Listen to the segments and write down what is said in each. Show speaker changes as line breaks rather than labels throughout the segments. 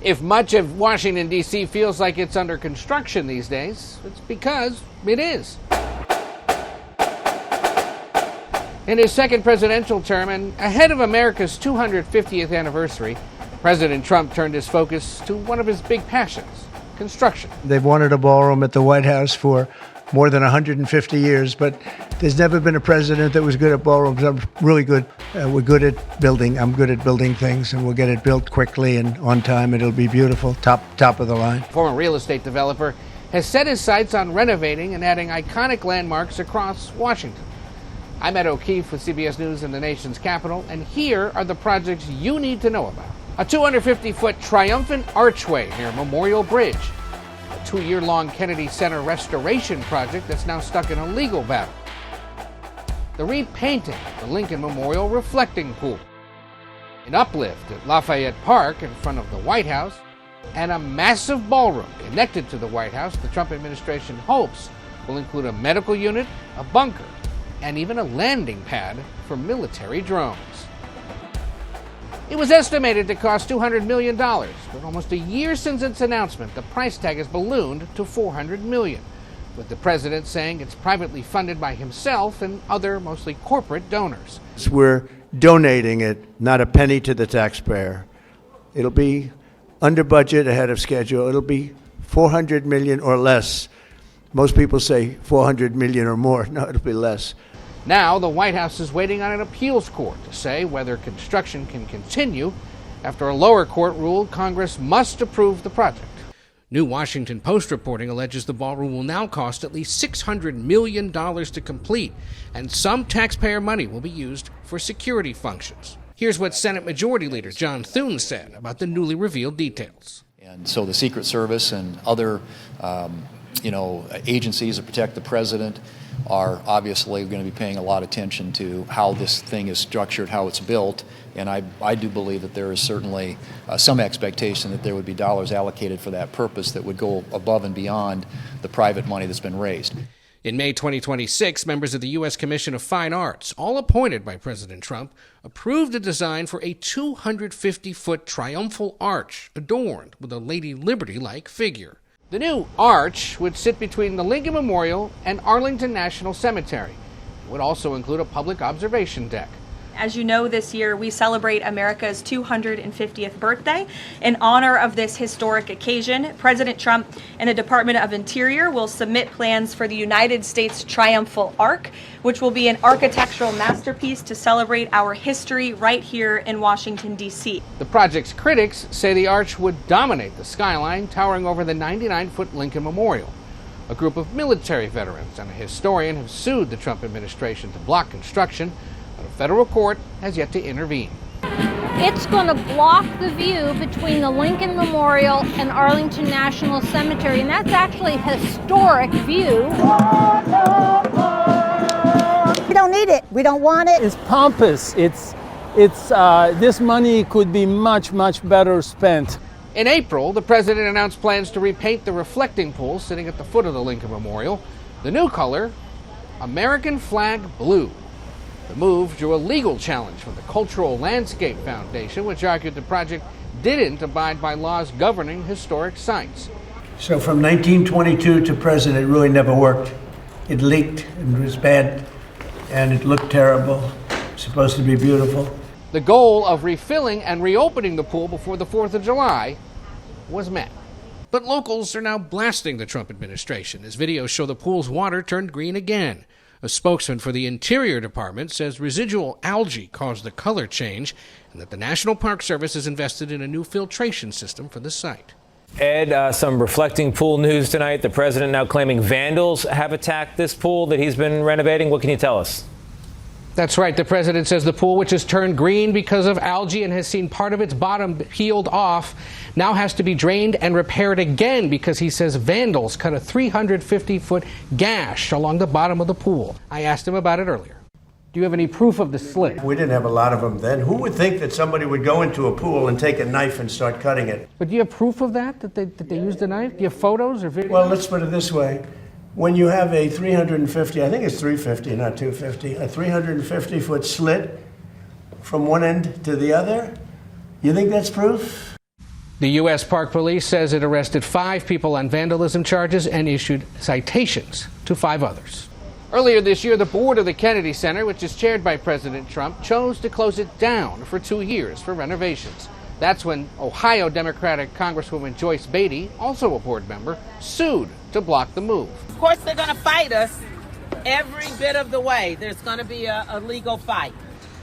If much of Washington, D.C. feels like it's under construction these days, it's because it is. In his second presidential term and ahead of America's 250th anniversary, President Trump turned his focus to one of his big passions, construction.
They've wanted a ballroom at the White House for more than 150 years, but there's never been a president that was good at ballrooms. I'm really good. We're good at building. I'm good at building things, and we'll get it built quickly and on time. It'll be beautiful, top of the line.
Former real estate developer has set his sights on renovating and adding iconic landmarks across Washington. I'm Ed O'Keefe with CBS News and the nation's capital, and here are the projects you need to know about. A 250-foot triumphant archway near Memorial Bridge. A 2-year-long Kennedy Center restoration project that's now stuck in a legal battle. The repainting of the Lincoln Memorial reflecting pool. An uplift at Lafayette Park in front of the White House. And a massive ballroom connected to the White House the Trump administration hopes will include a medical unit, a bunker, and even a landing pad for military drones. It was estimated to cost $200 million, but almost a year since its announcement, the price tag has ballooned to $400 million, with the president saying it's privately funded by himself and other, mostly corporate donors.
We're donating it, not a penny to the taxpayer. It'll be under budget, ahead of schedule. It'll be $400 million or less. Most people say $400 million or more. No, it'll be less.
Now, the White House is waiting on an appeals court to say whether construction can continue after a lower court ruled Congress must approve the project. New Washington Post reporting alleges the ballroom will now cost at least $600 million to complete, and some taxpayer money will be used for security functions. Here's what Senate Majority Leader John Thune said about the newly revealed details.
And so the Secret Service and other agencies that protect the president are obviously going to be paying a lot of attention to how this thing is structured, how it's built, and I do believe that there is certainly some expectation that there would be dollars allocated for that purpose that would go above and beyond the private money that's been raised.
In May 2026, members of the U.S. Commission of Fine Arts, all appointed by President Trump, approved a design for a 250-foot triumphal arch adorned with a Lady Liberty-like figure. The new arch would sit between the Lincoln Memorial and Arlington National Cemetery. It would also include a public observation deck.
As you know, this year we celebrate America's 250th birthday. In honor of this historic occasion, President Trump and the Department of Interior will submit plans for the United States Triumphal Arch, which will be an architectural masterpiece to celebrate our history right here in Washington, D.C.
The project's critics say the arch would dominate the skyline, towering over the 99-foot Lincoln Memorial. A group of military veterans and a historian have sued the Trump administration to block construction. A federal court has yet to intervene.
It's going to block the view between the Lincoln Memorial and Arlington National Cemetery, and that's actually a historic view.
We don't need it. We don't want it.
It's pompous. It's this money could be much better spent.
In April, the president announced plans to repaint the reflecting pool sitting at the foot of the Lincoln Memorial. The new color, American flag blue. The move drew a legal challenge from the Cultural Landscape Foundation, which argued the project didn't abide by laws governing historic sites.
So from 1922 to present, it really never worked. It leaked and was bad, and it looked terrible. It's supposed to be beautiful.
The goal of refilling and reopening the pool before the 4th of July was met. But locals are now blasting the Trump administration as videos show the pool's water turned green again. A spokesman for the Interior Department says residual algae caused the color change and that the National Park Service has invested in a new filtration system for the site.
Ed, some reflecting pool news tonight. The president now claiming vandals have attacked this pool that he's been renovating. What can you tell us?
That's right. The president says the pool, which has turned green because of algae and has seen part of its bottom peeled off, now has to be drained and repaired again because he says vandals cut a 350-foot gash along the bottom of the pool. I asked him about it earlier. Do you have any proof of the slit?
We didn't have a lot of them then. Who would think that somebody would go into a pool and take a knife and start cutting it?
But do you have proof of that they used a knife? Do you have photos or videos?
Well, let's put it this way. When you have a 350, I think it's 350, not 250, a 350-foot slit from one end to the other, you think that's proof?
The U.S. Park Police says it arrested 5 people on vandalism charges and issued citations to 5 others. Earlier this year, the board of the Kennedy Center, which is chaired by President Trump, chose to close it down for 2 years for renovations. That's when Ohio Democratic Congresswoman Joyce Beatty, also a board member, sued to block the move.
Of course, they're going to fight us every bit of the way. There's going to be a legal fight.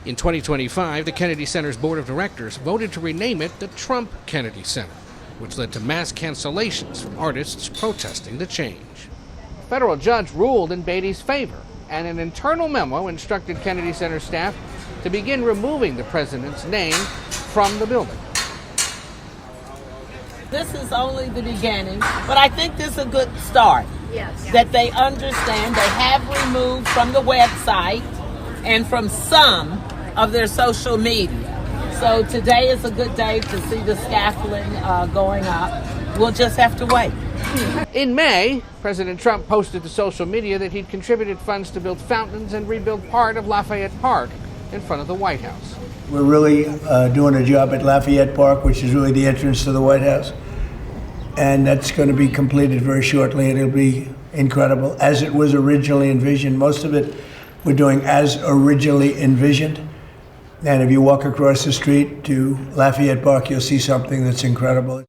In 2025, the Kennedy Center's board of directors voted to rename it the Trump Kennedy Center, which led to mass cancellations from artists protesting the change. A federal judge ruled in Beatty's favor, and an internal memo instructed Kennedy Center staff to begin removing the president's name from the building.
This is only the beginning, but I think this is a good start. Yes. That they understand they have removed from the website and from some of their social media. So today is a good day to see the scaffolding going up. We'll just have to wait.
In May, President Trump posted to social media that he'd contributed funds to build fountains and rebuild part of Lafayette Park in front of the White House.
We're really doing a job at Lafayette Park, which is really the entrance to the White House. And that's going to be completed very shortly. It'll be incredible, as it was originally envisioned. Most of it we're doing as originally envisioned. And if you walk across the street to Lafayette Park, you'll see something that's incredible.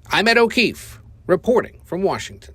I'm Ed O'Keefe, reporting from Washington.